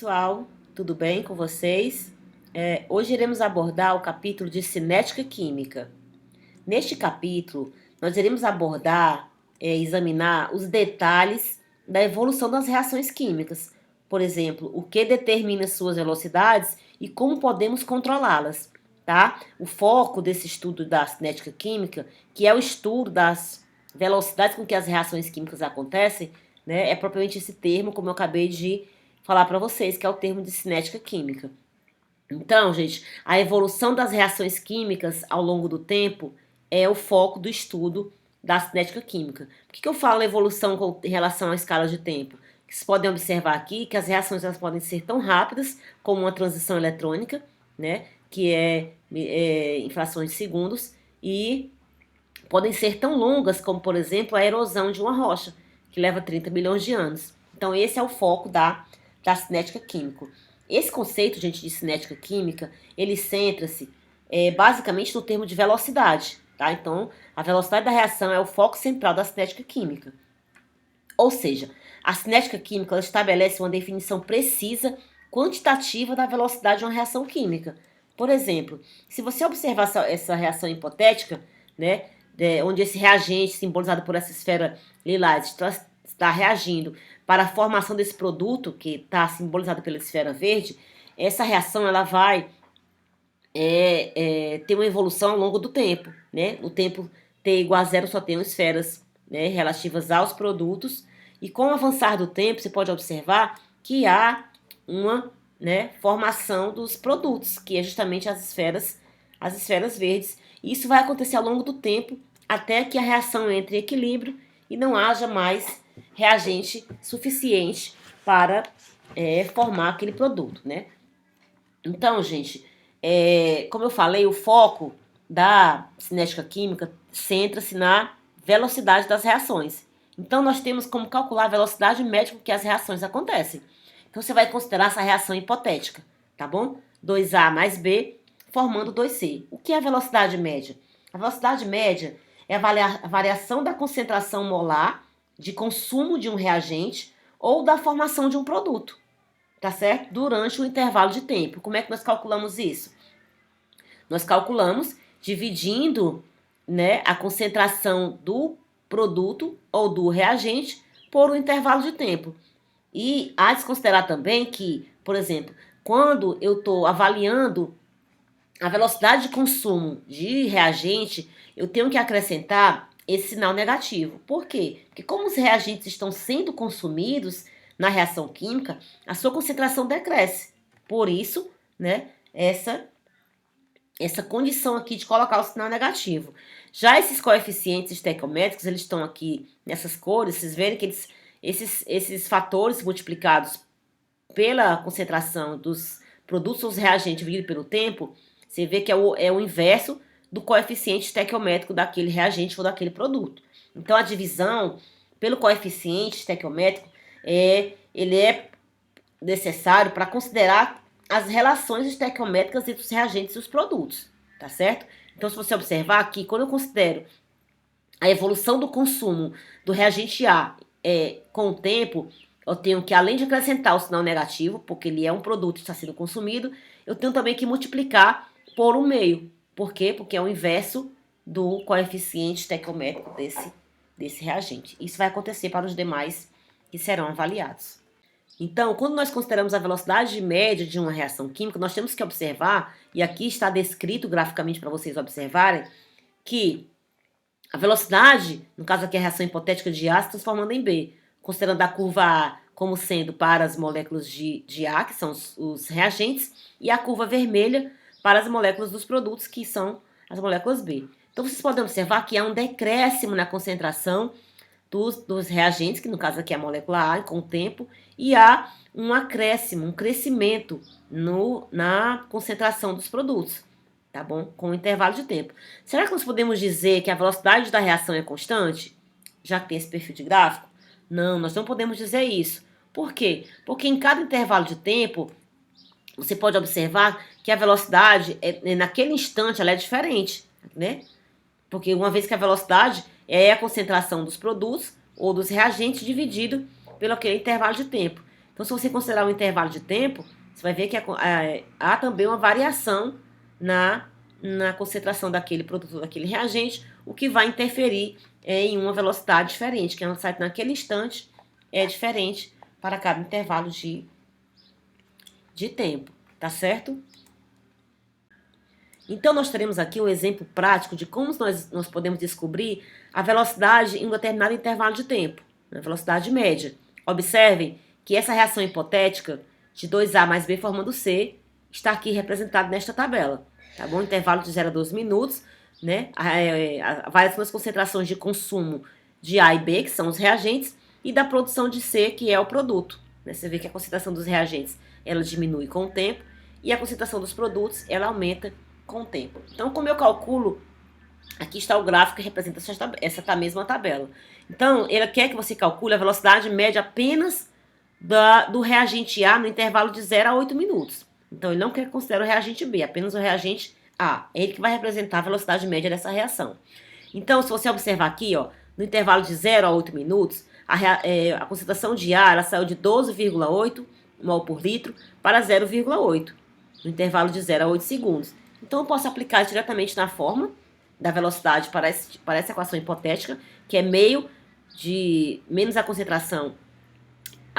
pessoal, tudo bem com vocês? Hoje iremos abordar o capítulo de cinética química. Neste capítulo, nós iremos abordar, examinar os detalhes da evolução das reações químicas. Por exemplo, o que determina suas velocidades e como podemos controlá-las, tá? O foco desse estudo da cinética química, que é o estudo das velocidades com que as reações químicas acontecem, né? É propriamente esse termo, como eu acabei de falar para vocês, que é o termo de cinética química. Então, gente, a evolução das reações químicas ao longo do tempo é o foco do estudo da cinética química. Por que eu falo evolução em relação à escala de tempo? Vocês podem observar aqui que as reações elas podem ser tão rápidas como uma transição eletrônica, né, que em frações de segundos, e podem ser tão longas como, por exemplo, a erosão de uma rocha, que leva 30 milhões de anos. Então, esse é o foco da cinética química. Esse conceito, gente, de cinética química, ele centra-se basicamente no termo de velocidade, tá? Então, a velocidade da reação é o foco central da cinética química. Ou seja, a cinética química ela estabelece uma definição precisa, quantitativa da velocidade de uma reação química. Por exemplo, se você observar essa reação hipotética, né, onde esse reagente, simbolizado por essa esfera lilás, está reagindo para a formação desse produto, que está simbolizado pela esfera verde, essa reação ela vai ter uma evolução ao longo do tempo. Né? O tempo t igual a zero só tem esferas, né, relativas aos produtos, e com o avançar do tempo, você pode observar que há uma, né, formação dos produtos, que é justamente as esferas verdes. E isso vai acontecer ao longo do tempo, até que a reação entre em equilíbrio e não haja mais reagente suficiente para formar aquele produto, né? Então, gente, como eu falei, o foco da cinética química centra-se na velocidade das reações. Então, nós temos como calcular a velocidade média com que as reações acontecem. Então, você vai considerar essa reação hipotética, tá bom? 2A mais B formando 2C. O que é a velocidade média? A velocidade média é a variação da concentração molar de consumo de um reagente ou da formação de um produto, tá certo? Durante um intervalo de tempo. Como é que nós calculamos isso? Nós calculamos dividindo, né, a concentração do produto ou do reagente por um intervalo de tempo. E há de se considerar também que, por exemplo, quando eu estou avaliando a velocidade de consumo de reagente, eu tenho que acrescentar esse sinal negativo. Por quê? Porque como os reagentes estão sendo consumidos na reação química, a sua concentração decresce. Por isso, né, essa condição aqui de colocar o sinal negativo. Já esses coeficientes estequiométricos, eles estão aqui nessas cores, vocês verem que esses fatores multiplicados pela concentração dos produtos ou reagentes dividido pelo tempo, você vê que é o inverso do coeficiente estequiométrico daquele reagente ou daquele produto. Então, a divisão pelo coeficiente estequiométrico ele é necessário para considerar as relações estequiométricas entre os reagentes e os produtos, tá certo? Então, se você observar aqui, quando eu considero a evolução do consumo do reagente A com o tempo, eu tenho que, além de acrescentar o sinal negativo, porque ele é um produto que está sendo consumido, eu tenho também que multiplicar por 1/2. Por quê? Porque é o inverso do coeficiente estequiométrico desse reagente. Isso vai acontecer para os demais que serão avaliados. Então, quando nós consideramos a velocidade média de uma reação química, nós temos que observar, e aqui está descrito graficamente para vocês observarem, que a velocidade, no caso aqui a reação hipotética de A se transformando em B, considerando a curva A como sendo para as moléculas de A, que são os reagentes, e a curva vermelha para as moléculas dos produtos, que são as moléculas B. Então, vocês podem observar que há um decréscimo na concentração dos reagentes, que no caso aqui é a molécula A, com o tempo, e há um acréscimo, um crescimento na concentração dos produtos, tá bom? Com o intervalo de tempo. Será que nós podemos dizer que a velocidade da reação é constante? Já que tem esse perfil de gráfico? Não, nós não podemos dizer isso. Por quê? Porque em cada intervalo de tempo, você pode observar que a velocidade, naquele instante, ela é diferente, né? Porque uma vez que a velocidade é a concentração dos produtos ou dos reagentes dividido pelo aquele intervalo de tempo. Então, se você considerar um intervalo de tempo, você vai ver que há também uma variação na concentração daquele produto, daquele reagente, o que vai interferir em uma velocidade diferente, que é naquele instante é diferente para cada intervalo de tempo, tá certo? Então, nós teremos aqui um exemplo prático de como nós podemos descobrir a velocidade em um determinado intervalo de tempo, a velocidade média. Observem que essa reação hipotética de 2A mais B formando C está aqui representada nesta tabela, tá bom? Intervalo de 0 a 12 minutos, né? Variação das concentrações de consumo de A e B, que são os reagentes, e da produção de C, que é o produto. Né? Você vê que a concentração dos reagentes ela diminui com o tempo e a concentração dos produtos ela aumenta com o tempo. Então, como eu calculo, aqui está o gráfico que representa essa mesma tabela. Então, ele quer que você calcule a velocidade média apenas do reagente A no intervalo de 0 a 8 minutos. Então, ele não quer considerar o reagente B, apenas o reagente A. É ele que vai representar a velocidade média dessa reação. Então, se você observar aqui, ó, no intervalo de 0 a 8 minutos, a concentração de A ela saiu de 12,8 mol por litro para 0,8, no intervalo de 0 a 8 segundos. Então, eu posso aplicar diretamente na fórmula da velocidade para essa equação hipotética, que é meio de menos a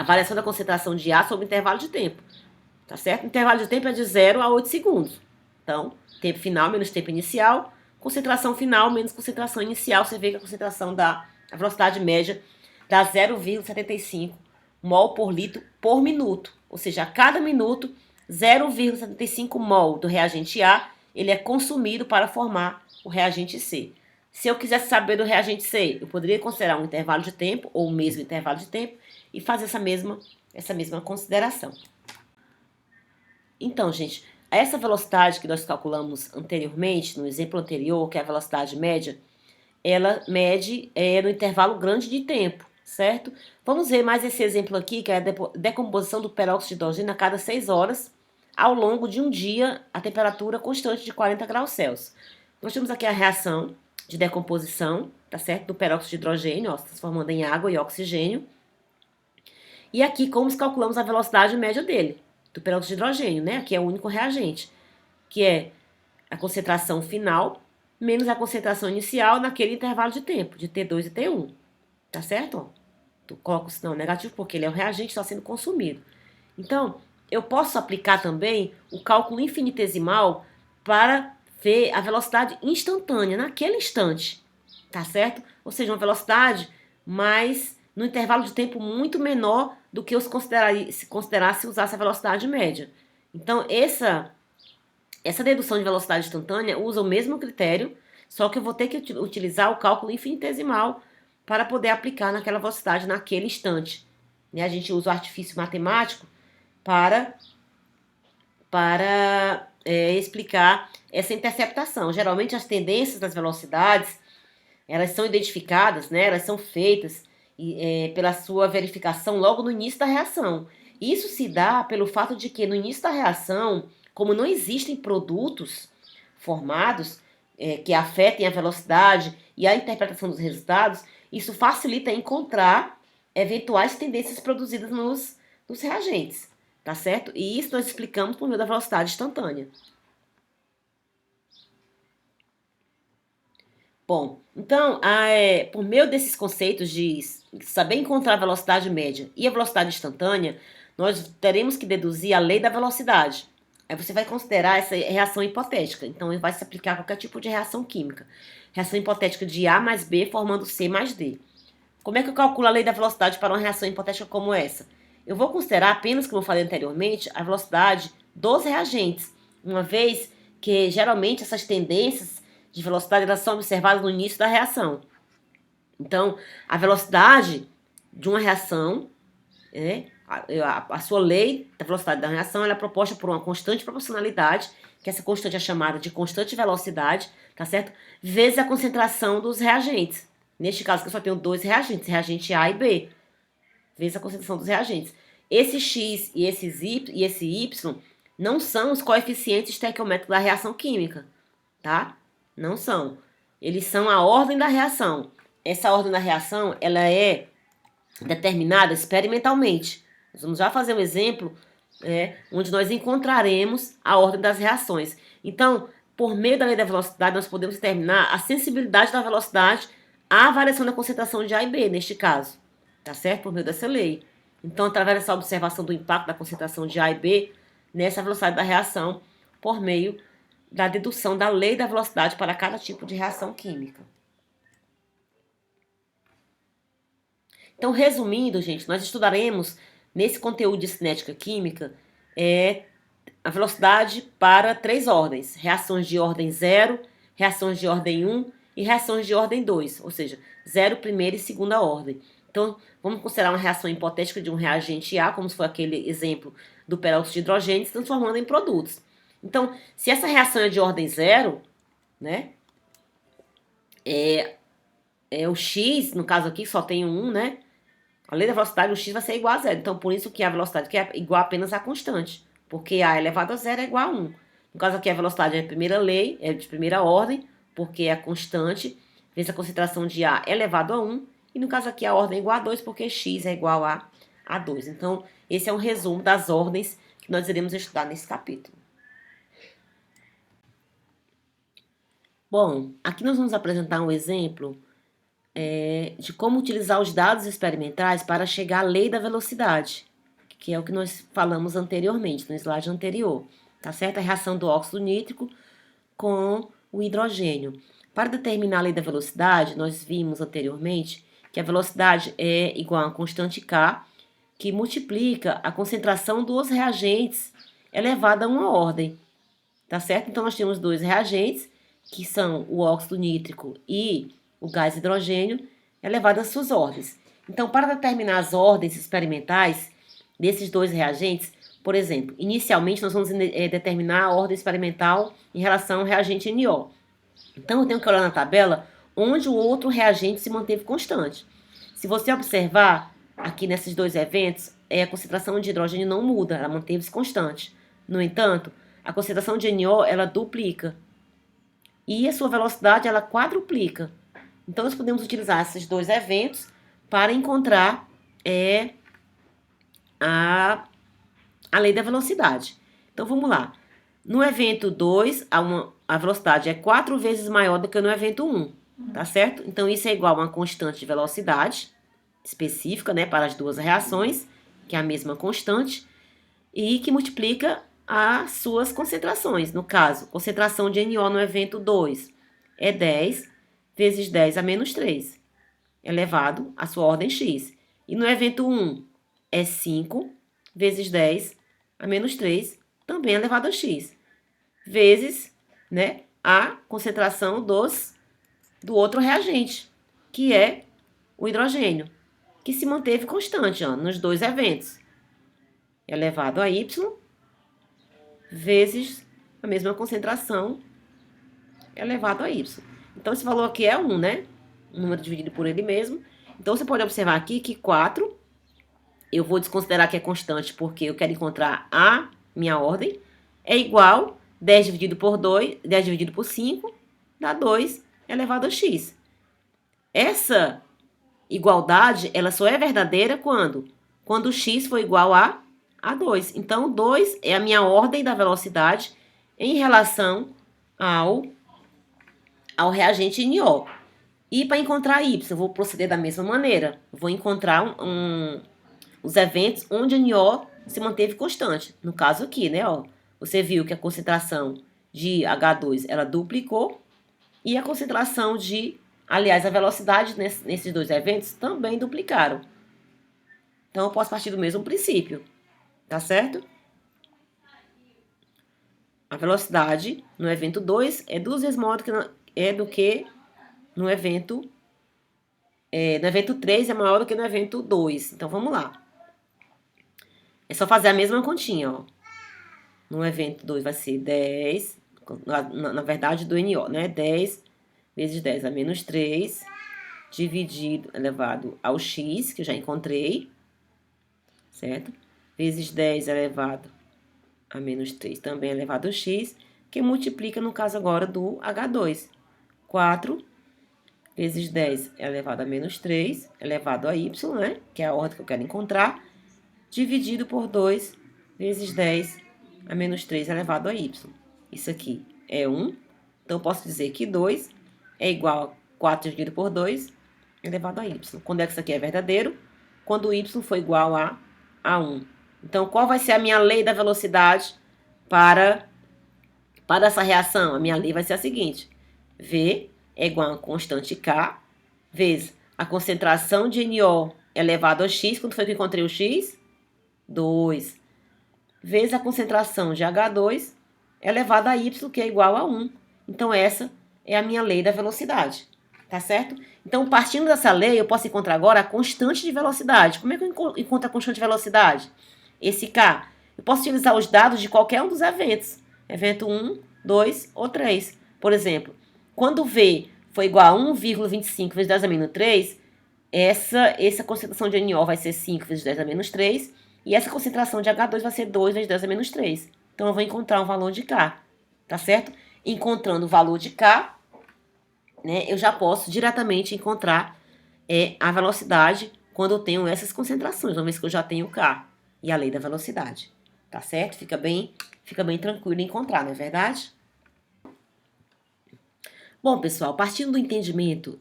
variação da concentração de A sobre o intervalo de tempo. Tá certo? O intervalo de tempo é de 0 a 8 segundos. Então, tempo final menos tempo inicial, concentração final menos concentração inicial. Você vê que a velocidade média dá 0,75 mol por litro por minuto. Ou seja, a cada minuto, 0,75 mol do reagente A ele é consumido para formar o reagente C. Se eu quisesse saber do reagente C, eu poderia considerar um intervalo de tempo, ou o mesmo intervalo de tempo, e fazer essa mesma consideração. Então, gente, essa velocidade que nós calculamos anteriormente, no exemplo anterior, que é a velocidade média, ela mede no intervalo grande de tempo, certo? Vamos ver mais esse exemplo aqui, que é a decomposição do peróxido de hidrogênio a cada 6 horas, ao longo de um dia, a temperatura constante de 40 graus Celsius. Nós temos aqui a reação de decomposição, tá certo? Do peróxido de hidrogênio, ó, se transformando em água e oxigênio. E aqui, como calculamos a velocidade média dele, do peróxido de hidrogênio, né? Aqui é o único reagente, que é a concentração final menos a concentração inicial naquele intervalo de tempo, de T2 e T1. Tá certo? Ó, tu coloca o sinal negativo porque ele é o reagente que está sendo consumido. Então, eu posso aplicar também o cálculo infinitesimal para ver a velocidade instantânea, naquele instante, tá certo? Ou seja, uma velocidade mais no intervalo de tempo muito menor do que se considerasse usar essa velocidade média. Então, essa dedução de velocidade instantânea usa o mesmo critério, só que eu vou ter que utilizar o cálculo infinitesimal para poder aplicar naquela velocidade naquele instante. Né? A gente usa o artifício matemático para explicar essa interceptação. Geralmente as tendências das velocidades, elas são identificadas, né? Elas são feitas pela sua verificação logo no início da reação. Isso se dá pelo fato de que no início da reação, como não existem produtos formados que afetem a velocidade e a interpretação dos resultados, isso facilita encontrar eventuais tendências produzidas nos reagentes. Tá certo? E isso nós explicamos por meio da velocidade instantânea. Bom, então, por meio desses conceitos de saber encontrar a velocidade média e a velocidade instantânea, nós teremos que deduzir a lei da velocidade. Aí você vai considerar essa reação hipotética. Então, vai se aplicar a qualquer tipo de reação química. Reação hipotética de A mais B formando C mais D. Como é que eu calculo a lei da velocidade para uma reação hipotética como essa? Eu vou considerar apenas, como eu falei anteriormente, a velocidade dos reagentes, uma vez que geralmente essas tendências de velocidade elas são observadas no início da reação. Então, a velocidade de uma reação, a sua lei da velocidade da reação ela é proposta por uma constante proporcionalidade, que essa constante é chamada de constante velocidade, tá certo? Vezes a concentração dos reagentes. Neste caso, que eu só tenho dois reagentes, reagente A e B. Vezes a concentração dos reagentes. Esse X e esse Y não são os coeficientes estequiométricos da reação química, tá? Não são. Eles são a ordem da reação. Essa ordem da reação, ela é determinada experimentalmente. Nós vamos já fazer um exemplo onde nós encontraremos a ordem das reações. Então, por meio da lei da velocidade, nós podemos determinar a sensibilidade da velocidade à variação da concentração de A e B, neste caso. Tá certo? Por meio dessa lei. Então, através dessa observação do impacto da concentração de A e B nessa velocidade da reação, por meio da dedução da lei da velocidade para cada tipo de reação química. Então, resumindo, gente, nós estudaremos nesse conteúdo de cinética química a velocidade para 3 ordens: reações de ordem 0, reações de ordem 1 e reações de ordem 2, ou seja, 0, primeira e segunda ordem. Então, vamos considerar uma reação hipotética de um reagente A, como foi aquele exemplo do peróxido de hidrogênio, se transformando em produtos. Então, se essa reação é de ordem 0, né, o X, no caso aqui, só tem 1, né? A lei da velocidade, o X vai ser igual a 0. Então, por isso que a velocidade aqui é igual apenas a constante. Porque A elevado a 0 é igual a 1. No caso aqui, a velocidade é a primeira lei, é de primeira ordem, porque é a constante, vezes a concentração de A elevado a 1. E no caso aqui, a ordem é igual a 2, porque X é igual a 2. Então, esse é um resumo das ordens que nós iremos estudar nesse capítulo. Bom, aqui nós vamos apresentar um exemplo de como utilizar os dados experimentais para chegar à lei da velocidade, que é o que nós falamos anteriormente, no slide anterior. Tá certo? A reação do óxido nítrico com o hidrogênio. Para determinar a lei da velocidade, nós vimos anteriormente que a velocidade é igual a uma constante K, que multiplica a concentração dos reagentes elevada a uma ordem. Tá certo? Então, nós temos 2 reagentes, que são o óxido nítrico e o gás hidrogênio, elevado às suas ordens. Então, para determinar as ordens experimentais desses 2 reagentes, por exemplo, inicialmente nós vamos determinar a ordem experimental em relação ao reagente NO. Então, eu tenho que olhar na tabela onde o outro reagente se manteve constante. Se você observar aqui nesses 2 eventos, a concentração de hidrogênio não muda, ela manteve-se constante. No entanto, a concentração de NO, ela duplica. E a sua velocidade, ela quadruplica. Então, nós podemos utilizar esses 2 eventos para encontrar a lei da velocidade. Então, vamos lá. No evento 2, a velocidade é 4 vezes maior do que no evento 1, tá certo? Então, isso é igual a uma constante de velocidade específica, né, para as 2 reações, que é a mesma constante, e que multiplica as suas concentrações. No caso, concentração de NO no evento 2 é 10 vezes 10 a menos 3, elevado à sua ordem x. E no evento 1 é 5 vezes 10 a menos 3, também elevado a x, vezes, né, a concentração do outro reagente, que é o hidrogênio, que se manteve constante nos 2 eventos, elevado a y, vezes a mesma concentração elevado a y. Então, esse valor aqui é 1, né? Um número dividido por ele mesmo. Então, você pode observar aqui que 4, eu vou desconsiderar que é constante, porque eu quero encontrar a minha ordem, é igual 10 dividido por 2, 10 dividido por 5, dá 2 elevado a x. Essa igualdade, ela só é verdadeira quando x for igual a 2. Então, 2 é a minha ordem da velocidade em relação ao reagente NO. E para encontrar y, eu vou proceder da mesma maneira. Eu vou encontrar os eventos onde a NO se manteve constante. No caso aqui, né? Ó, você viu que a concentração de H2 ela duplicou e a concentração aliás, a velocidade nesses 2 eventos também duplicaram. Então, eu posso partir do mesmo princípio, tá certo? A velocidade no evento 2 é 2 vezes maior do que no evento 3 é maior do que no evento 2. Então, vamos lá. É só fazer a mesma continha, ó. No evento 2 vai ser 10, na verdade, do NO, né? 10 vezes 10 a menos 3, dividido, elevado ao x, que eu já encontrei, certo? Vezes 10 elevado a menos 3, também elevado ao x, que multiplica, no caso agora, do H2. 4 vezes 10 elevado a menos 3, elevado a y, né? Que é a ordem que eu quero encontrar, dividido por 2 vezes 10 a menos 3 elevado a y. Isso aqui é 1. Então, eu posso dizer que 2 é igual a 4 dividido por 2 elevado a y. Quando é que isso aqui é verdadeiro? Quando o y for igual a 1. Então, qual vai ser a minha lei da velocidade para essa reação? A minha lei vai ser a seguinte. V é igual a uma constante K vezes a concentração de NO elevado a X. Quando foi que eu encontrei o X? 2. Vezes a concentração de H2 elevado a Y, que é igual a 1. Então, essa é a minha lei da velocidade. Tá certo? Então, partindo dessa lei, eu posso encontrar agora a constante de velocidade. Como é que eu encontro a constante de velocidade? Esse K. Eu posso utilizar os dados de qualquer um dos eventos. Evento 1, 2 ou 3. Por exemplo, quando V for igual a 1,25 vezes 10 a menos 3, essa concentração de NO vai ser 5 vezes 10 a menos 3, e essa concentração de H2 vai ser 2 vezes 10 a menos 3. Então, eu vou encontrar um valor de K, tá certo? Encontrando o valor de K, né, eu já posso diretamente encontrar a velocidade quando eu tenho essas concentrações, uma vez que eu já tenho K e a lei da velocidade, tá certo? Fica bem tranquilo encontrar, não é verdade? Bom, pessoal, partindo do entendimento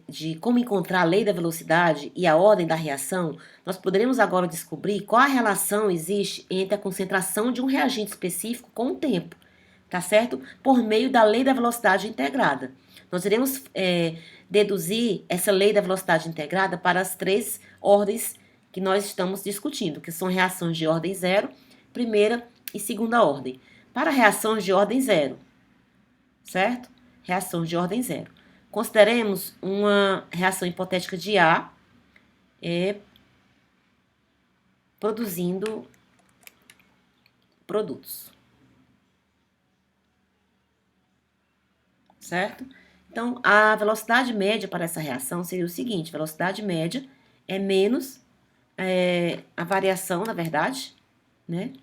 de como encontrar a lei da velocidade e a ordem da reação, nós poderemos agora descobrir qual a relação existe entre a concentração de um reagente específico com o tempo, tá certo? Por meio da lei da velocidade integrada. Nós iremos deduzir essa lei da velocidade integrada para as 3 ordens que nós estamos discutindo, que são reações de ordem 0, primeira e segunda ordem. Para reações de ordem 0, certo? Reações de ordem 0. Consideremos uma reação hipotética de A produzindo produtos. Certo? Então, a velocidade média para essa reação seria o seguinte: velocidade média é menos a variação, na verdade, né?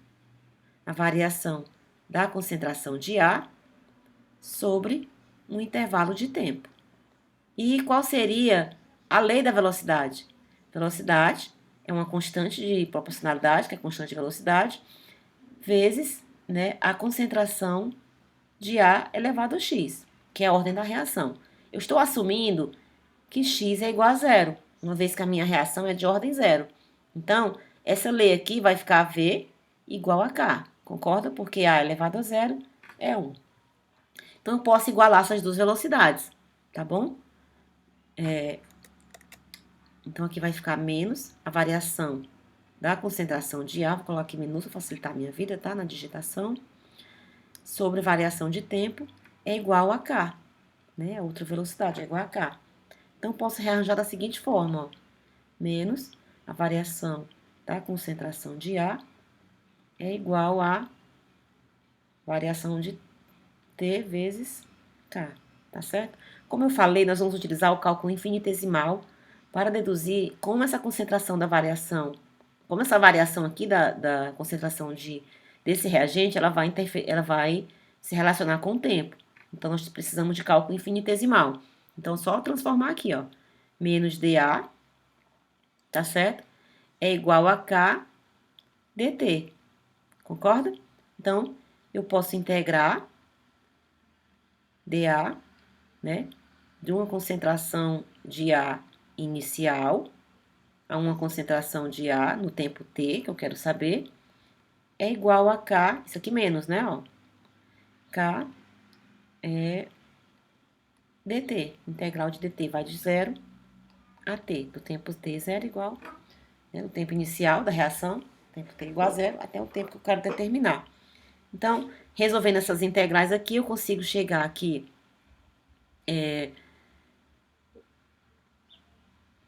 A variação da concentração de A sobre um intervalo de tempo. E qual seria a lei da velocidade? Velocidade é uma constante de proporcionalidade, que é a constante de velocidade, vezes, né, a concentração de A elevado a x, que é a ordem da reação. Eu estou assumindo que x é igual a 0, uma vez que a minha reação é de ordem 0. Então, essa lei aqui vai ficar V igual a K, concorda? Porque A elevado a 0 é 1. Então, eu posso igualar essas duas velocidades, tá bom? Então, aqui vai ficar menos a variação da concentração de A, vou colocar aqui minúsculo, facilitar a minha vida, tá? Na digitação, sobre variação de tempo, é igual a K, né? A outra velocidade é igual a K. Então, posso rearranjar da seguinte forma, ó. Menos a variação da concentração de A é igual a variação de T vezes K, tá certo? Como eu falei, nós vamos utilizar o cálculo infinitesimal para deduzir como essa concentração da variação, como essa variação aqui da concentração desse reagente, ela vai se relacionar com o tempo. Então, nós precisamos de cálculo infinitesimal. Então, só transformar aqui, ó, menos dA, tá certo? É igual a K dt, concorda? Então, eu posso integrar dA, né, de uma concentração de A inicial a uma concentração de A no tempo t, que eu quero saber, é igual a K, isso aqui menos, né, ó, K é dt, integral de dt vai de 0 a t, do tempo t 0 igual, né, no tempo inicial da reação, tempo t igual a 0, até o tempo que eu quero determinar. Então, resolvendo essas integrais aqui, eu consigo chegar aqui,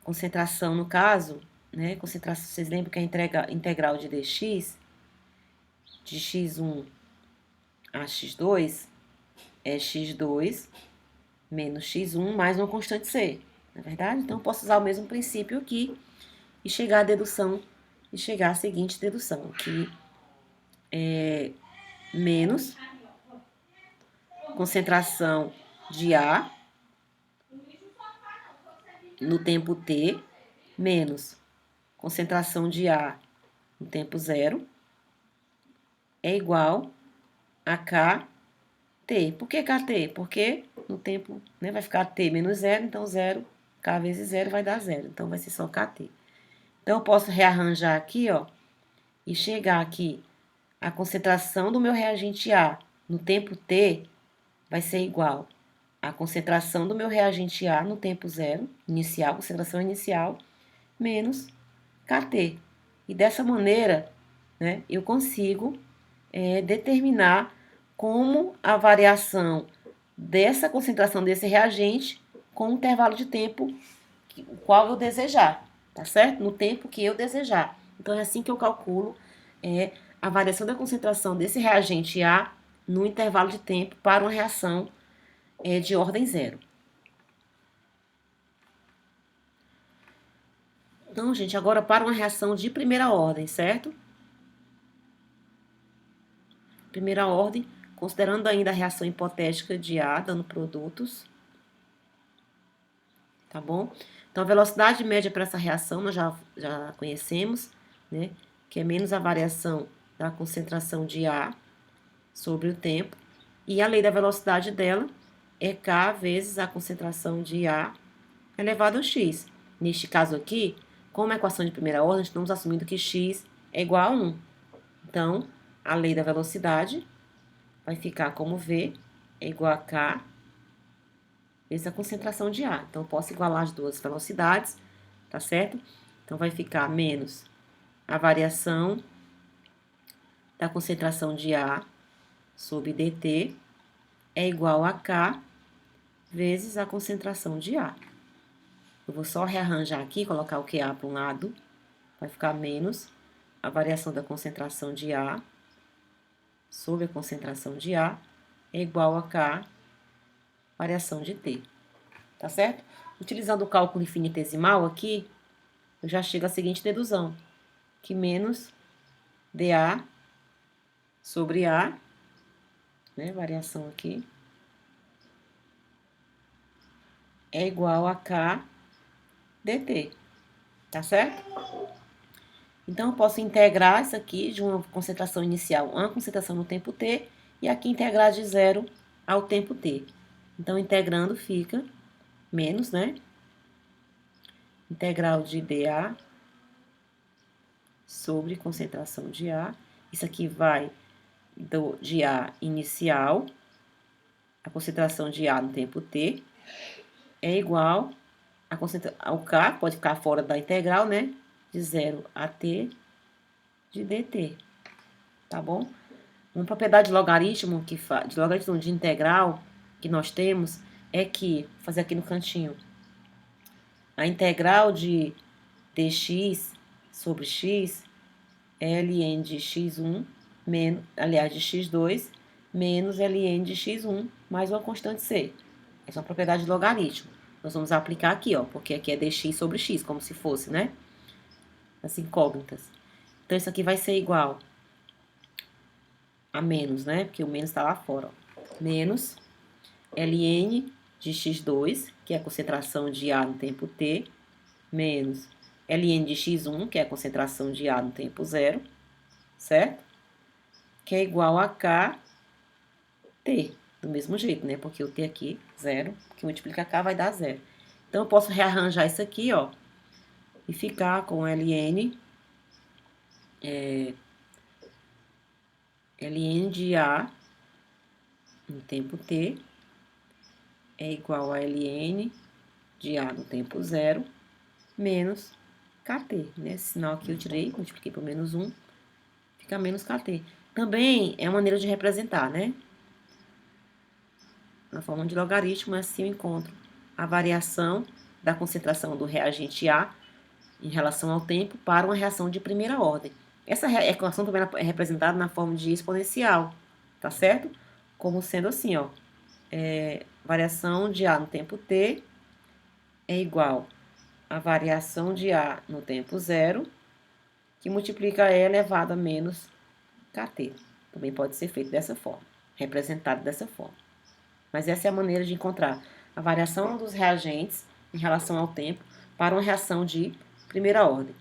concentração no caso, né, concentração, vocês lembram que a integral de dx, de x1 a x2, é x2 menos x1 mais uma constante c, não é verdade? Então, eu posso usar o mesmo princípio aqui e chegar à dedução, e chegar à seguinte dedução, que é menos concentração de A no tempo t, menos concentração de A no tempo zero é igual a KT. Por que KT? Porque no tempo, né, vai ficar T menos zero, então zero, K vezes zero vai dar zero. Então, vai ser só KT. Então, eu posso rearranjar aqui, ó, e chegar aqui, a concentração do meu reagente A no tempo T vai ser igual à concentração do meu reagente A no tempo zero, inicial, concentração inicial, menos KT. E dessa maneira, né, eu consigo determinar como a variação dessa concentração desse reagente com o intervalo de tempo o qual eu desejar, tá certo? No tempo que eu desejar. Então, é assim que eu calculo a variação da concentração desse reagente A no intervalo de tempo para uma reação de ordem zero. Então, gente, agora para uma reação de primeira ordem, certo? Primeira ordem, considerando ainda a reação hipotética de A, dando produtos. Tá bom? Então, a velocidade média para essa reação nós já conhecemos, né? Que é menos a variação da concentração de A sobre o tempo. E a lei da velocidade dela é K vezes a concentração de A elevado a X. Neste caso aqui, como é equação de primeira ordem, estamos assumindo que X é igual a 1. Então, a lei da velocidade vai ficar como V é igual a K vezes a concentração de A. Então, eu posso igualar as duas velocidades, tá certo? Então, vai ficar menos a variação da concentração de A sobre dt é igual a K vezes a concentração de A. Eu vou só rearranjar aqui, colocar o QA para um lado, vai ficar menos a variação da concentração de A sobre a concentração de A é igual a K variação de T, tá certo? Utilizando o cálculo infinitesimal aqui, eu já chego à seguinte dedução, que menos dA sobre A, né, variação aqui, é igual a K dt, tá certo? Então, eu posso integrar isso aqui de uma concentração inicial a uma concentração no tempo t, e aqui integrar de zero ao tempo t. Então, integrando fica menos, né? Integral de dA sobre concentração de A. Isso aqui vai de A inicial, a concentração de A no tempo t, é igual ao K, pode ficar fora da integral, né? De 0 a t de dt, tá bom? Uma propriedade de logaritmo, de logaritmo de integral que nós temos é que, vou fazer aqui no cantinho, a integral de dx sobre x é ln de x1, menos, aliás, de x2, menos ln de x1, mais uma constante c. Essa é uma propriedade de logaritmo. Nós vamos aplicar aqui, ó, porque aqui é dx sobre x, como se fosse, né? As incógnitas. Então, isso aqui vai ser igual a menos, né? Porque o menos está lá fora, ó. Menos ln de x2, que é a concentração de A no tempo t, menos ln de x1, que é a concentração de A no tempo zero, certo? Que é igual a K t, do mesmo jeito, né? Porque o t aqui, zero, que multiplica K vai dar zero. Então, eu posso rearranjar isso aqui, ó, e ficar com ln de A no tempo t é igual a ln de A no tempo zero menos KT, né? Esse sinal aqui eu tirei, multipliquei por menos 1, fica menos KT. Também é uma maneira de representar, né? Na forma de logaritmo, assim eu encontro a variação da concentração do reagente A em relação ao tempo para uma reação de primeira ordem. Essa equação também é representada na forma de exponencial, tá certo? Como sendo assim, ó, variação de A no tempo t é igual a variação de A no tempo zero, que multiplica E elevado a menos KT. Também pode ser feito dessa forma, representado dessa forma. Mas essa é a maneira de encontrar a variação dos reagentes em relação ao tempo para uma reação de primeira ordem.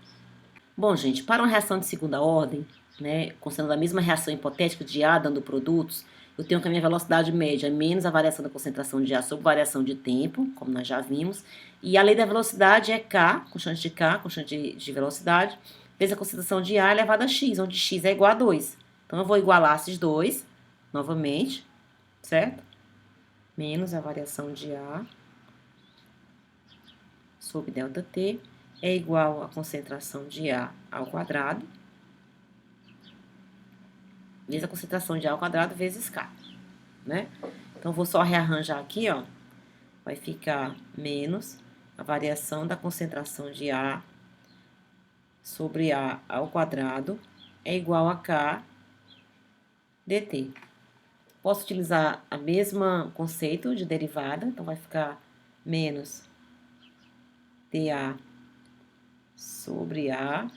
Bom, gente, para uma reação de segunda ordem, né, considerando a mesma reação hipotética de A dando produtos, eu tenho que a minha velocidade média é menos a variação da concentração de A sobre variação de tempo, como nós já vimos, e a lei da velocidade é K, constante de velocidade, vezes a concentração de A elevado a X, onde X é igual a 2. Então, eu vou igualar esses dois, novamente, certo? Menos a variação de A sobre ΔT é igual à concentração de A ao quadrado, vezes a concentração de A ao quadrado vezes K, né? Então, vou só rearranjar aqui, ó. Vai ficar menos a variação da concentração de A sobre A ao quadrado é igual a K dt. Posso utilizar o mesmo conceito de derivada, então vai ficar menos dA sobre A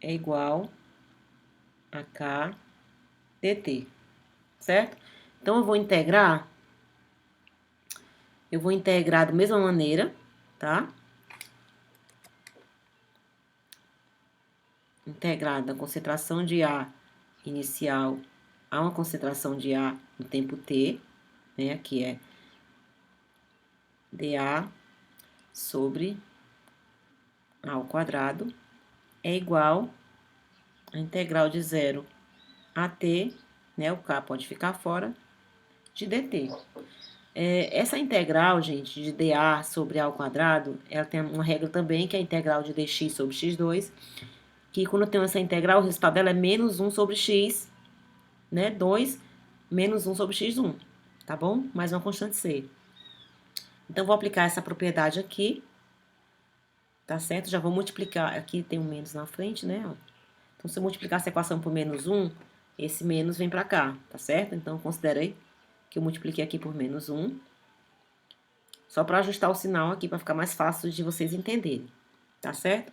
é igual a K dt, certo? Então, eu vou integrar da mesma maneira, tá? Integrar da concentração de A inicial a uma concentração de A no tempo t, né? Aqui é dA sobre A ao quadrado é igual a integral de 0 a t, né? O K pode ficar fora, de dt. Essa integral, gente, de dA sobre A ao quadrado, ela tem uma regra também, que é a integral de dx sobre x2, que quando eu tenho essa integral, o resultado dela é menos 1 sobre x, né? 2 menos 1 sobre x1, tá bom? Mais uma constante c. Então, vou aplicar essa propriedade aqui, tá certo? Já vou multiplicar, aqui tem um menos na frente, né? Então, se eu multiplicar essa equação por menos 1, esse menos vem pra cá, tá certo? Então, considera aí que eu multipliquei aqui por menos 1, só para ajustar o sinal aqui, para ficar mais fácil de vocês entenderem, tá certo?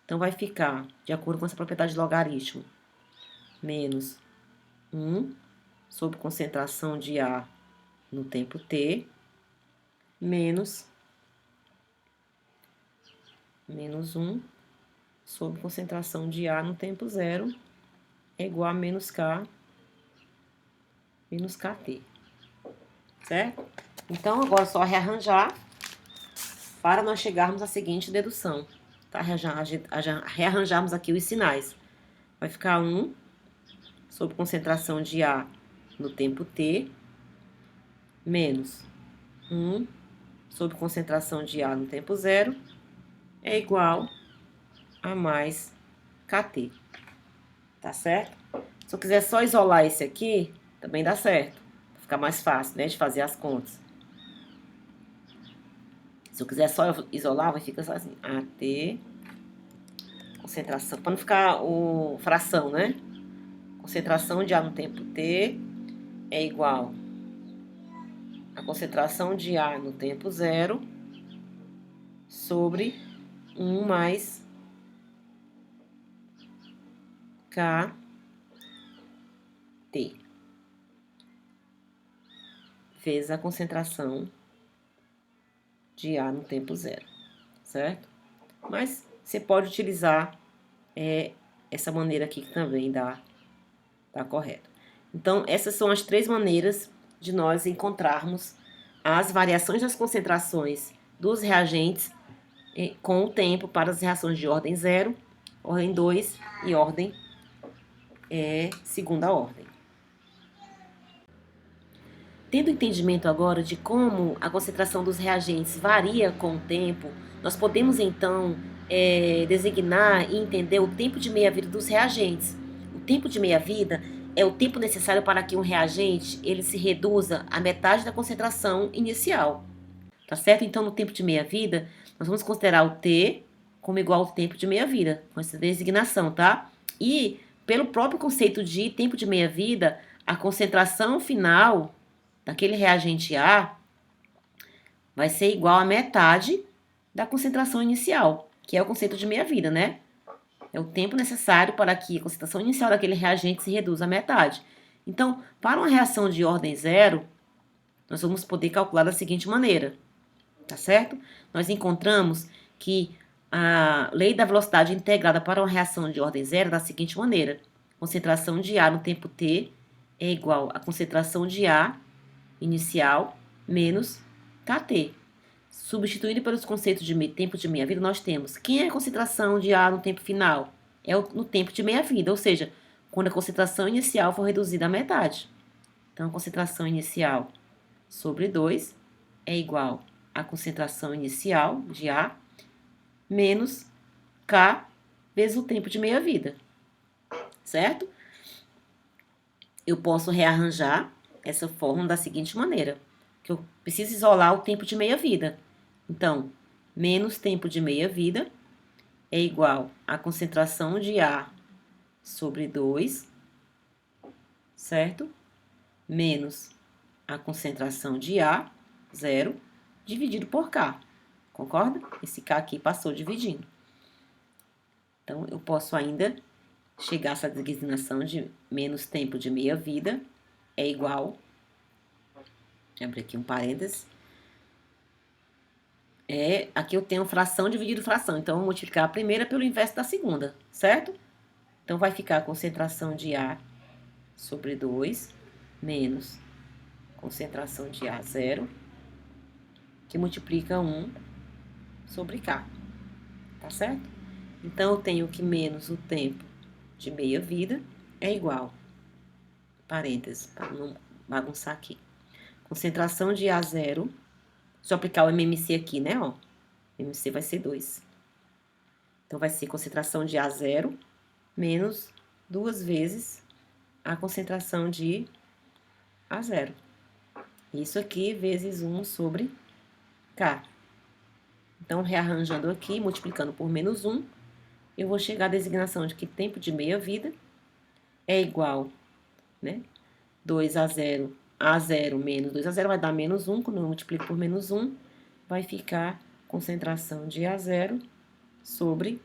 Então, vai ficar, de acordo com essa propriedade de logaritmo, menos 1 sobre concentração de A no tempo t, menos 1 sobre concentração de A no tempo zero é igual a menos KT, certo? Então, agora é só rearranjar para nós chegarmos à seguinte dedução, tá? Rearranjarmos aqui os sinais. Vai ficar 1 sobre concentração de A no tempo t, menos 1 sobre concentração de A no tempo zero é igual a mais KT, tá certo? Se eu quiser só isolar esse aqui, também dá certo. Fica mais fácil, né, de fazer as contas. Se eu quiser só isolar, vai ficar assim, AT, concentração, para não ficar o fração, né? Concentração de A no tempo t é igual a concentração de A no tempo zero sobre 1 mais KT vezes a concentração de A no tempo zero, certo? Mas você pode utilizar essa maneira aqui que também dá correto. Então, essas são as três maneiras de nós encontrarmos as variações das concentrações dos reagentes com o tempo para as reações de ordem 0, ordem 2 e ordem segunda ordem. Tendo entendimento agora de como a concentração dos reagentes varia com o tempo, nós podemos então designar e entender o tempo de meia-vida dos reagentes. O tempo de meia-vida é o tempo necessário para que um reagente ele se reduza à metade da concentração inicial. Tá certo? Então, no tempo de meia-vida, nós vamos considerar o T como igual ao tempo de meia-vida, com essa designação, tá? E, pelo próprio conceito de tempo de meia-vida, a concentração final daquele reagente A vai ser igual à metade da concentração inicial, que é o conceito de meia-vida, né? É o tempo necessário para que a concentração inicial daquele reagente se reduza à metade. Então, para uma reação de ordem zero, nós vamos poder calcular da seguinte maneira, tá certo? Nós encontramos que a lei da velocidade integrada para uma reação de ordem zero da seguinte maneira: concentração de A no tempo t é igual a concentração de A inicial menos kT. Substituindo pelos conceitos de tempo de meia-vida, nós temos quem é a concentração de A no tempo final? É no tempo de meia-vida, ou seja, quando a concentração inicial for reduzida à metade. Então, a concentração inicial sobre 2 é igual à concentração inicial de A menos K vezes o tempo de meia-vida, certo? Eu posso rearranjar essa fórmula da seguinte maneira, que eu preciso isolar o tempo de meia-vida. Então, menos tempo de meia-vida é igual à concentração de A sobre 2, certo? Menos a concentração de A, 0, dividido por K. Concorda? Esse K aqui passou dividindo. Então, eu posso ainda chegar a essa designação de menos tempo de meia-vida é igual, abre aqui um parênteses, aqui eu tenho fração dividido fração, então eu vou multiplicar a primeira pelo inverso da segunda, certo? Então, vai ficar a concentração de A sobre 2 menos concentração de A, 0, que multiplica 1 sobre K, tá certo? Então, eu tenho que menos o tempo de meia-vida é igual, parênteses, para não bagunçar aqui, concentração de A, 0, se eu aplicar o MMC aqui, né, ó, MMC vai ser 2. Então, vai ser concentração de A, 0, menos 2 vezes a concentração de A, 0. Isso aqui vezes 1 sobre K. Então, rearranjando aqui, multiplicando por menos 1, eu vou chegar à designação de que tempo de meia-vida é igual, né? 2 a 0, a 0 menos 2 a 0 vai dar menos 1, quando eu multiplico por menos 1, vai ficar concentração de A, 0 sobre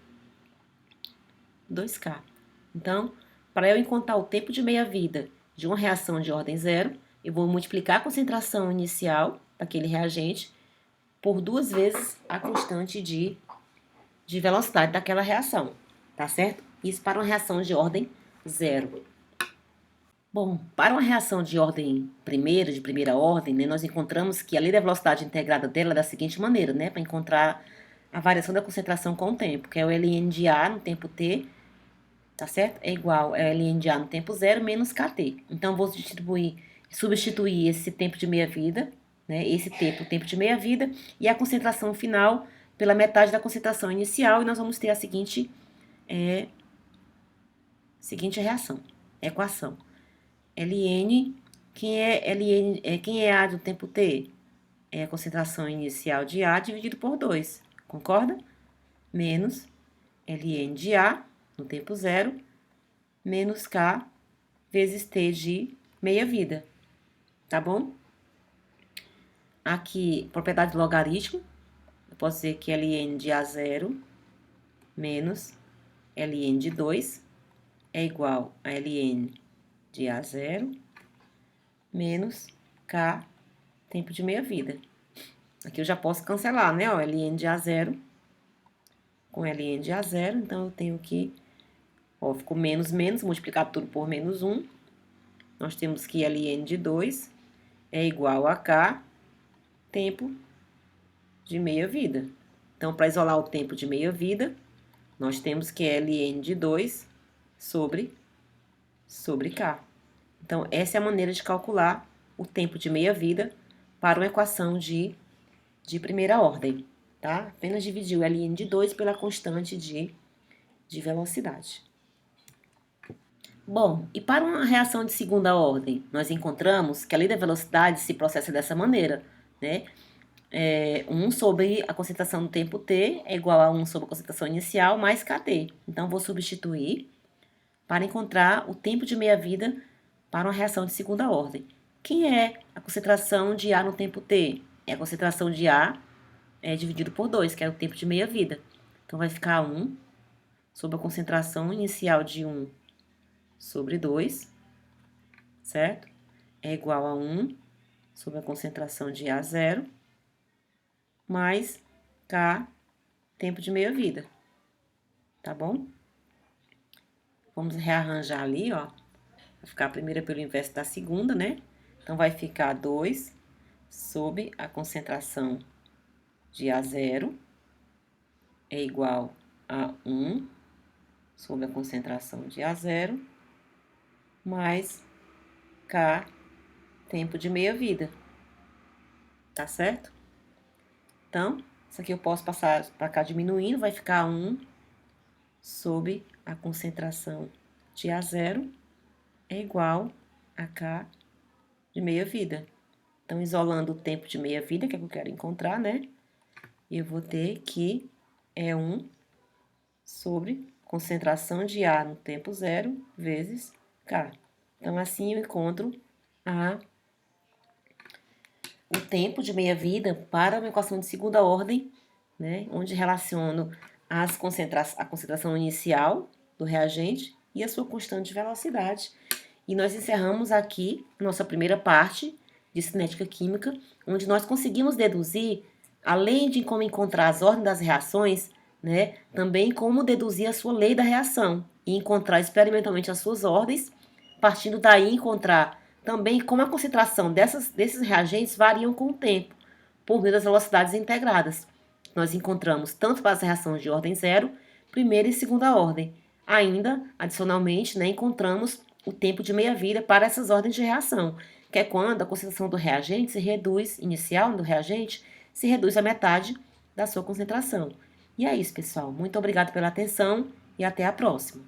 2K. Então, para eu encontrar o tempo de meia-vida de uma reação de ordem zero, eu vou multiplicar a concentração inicial daquele reagente por 2 vezes a constante de velocidade daquela reação, tá certo? Isso para uma reação de ordem zero. Bom, para uma reação de ordem primeira, de primeira ordem, né, nós encontramos que a lei da velocidade integrada dela é da seguinte maneira, né, para encontrar a variação da concentração com o tempo, que é o ln de A no tempo t, tá certo? É igual a ln de A no tempo zero menos kT. Então, vou substituir esse tempo de meia-vida, né, esse tempo de meia-vida, e a concentração final pela metade da concentração inicial, e nós vamos ter a seguinte equação. Ln, quem é A do tempo t? É a concentração inicial de A dividido por 2, concorda? Menos Ln de A no tempo zero, menos K vezes T de meia-vida, tá bom? Aqui, propriedade do logaritmo, eu posso dizer que Ln de A0 menos Ln de 2 é igual a Ln de A0 menos K tempo de meia-vida. Aqui eu já posso cancelar, né? Ó, Ln de A0 com Ln de A0, então eu tenho que, ó, ficou menos, multiplicar tudo por menos 1. Nós temos que Ln de 2 é igual a K tempo de meia-vida. Então, para isolar o tempo de meia-vida, nós temos que Ln de 2 sobre K. Então, essa é a maneira de calcular o tempo de meia-vida para uma equação de primeira ordem, tá? Apenas dividir o Ln de 2 pela constante de velocidade. Bom, e para uma reação de segunda ordem, nós encontramos que a lei da velocidade se processa dessa maneira, né? 1 sobre a concentração do tempo t é igual a 1 sobre a concentração inicial mais kT. Então, vou substituir para encontrar o tempo de meia-vida para uma reação de segunda ordem. Quem é a concentração de A no tempo t? É a concentração de A dividido por 2, que é o tempo de meia-vida. Então, vai ficar 1 sobre a concentração inicial de 1 sobre 2, certo? É igual a 1 sobre a concentração de A0 mais K tempo de meia-vida, tá bom? Vamos rearranjar ali, ó. Vai ficar a primeira pelo inverso da segunda, né? Então, vai ficar 2 sobre a concentração de A0 é igual a 1 sobre a concentração de A0 mais K tempo de meia-vida. Tá certo? Então, isso aqui eu posso passar para cá diminuindo, vai ficar 1 sobre a concentração de A0 é igual a K de meia-vida. Então, isolando o tempo de meia-vida, que é o que eu quero encontrar, né? Eu vou ter que é 1 sobre concentração de A no tempo zero vezes K. Então, assim eu encontro o tempo de meia-vida para uma equação de segunda ordem, né? Onde relaciono a concentração inicial do reagente e a sua constante de velocidade. E nós encerramos aqui nossa primeira parte de cinética química, onde nós conseguimos deduzir, além de como encontrar as ordens das reações, né, também como deduzir a sua lei da reação e encontrar experimentalmente as suas ordens, partindo daí encontrar também como a concentração desses reagentes variam com o tempo, por meio das velocidades integradas. Nós encontramos tanto para as reações de ordem zero, primeira e segunda ordem. Ainda, adicionalmente, né, encontramos o tempo de meia-vida para essas ordens de reação, que é quando a concentração do reagente se reduz, inicial do reagente, se reduz à metade da sua concentração. E é isso, pessoal. Muito obrigado pela atenção e até a próxima.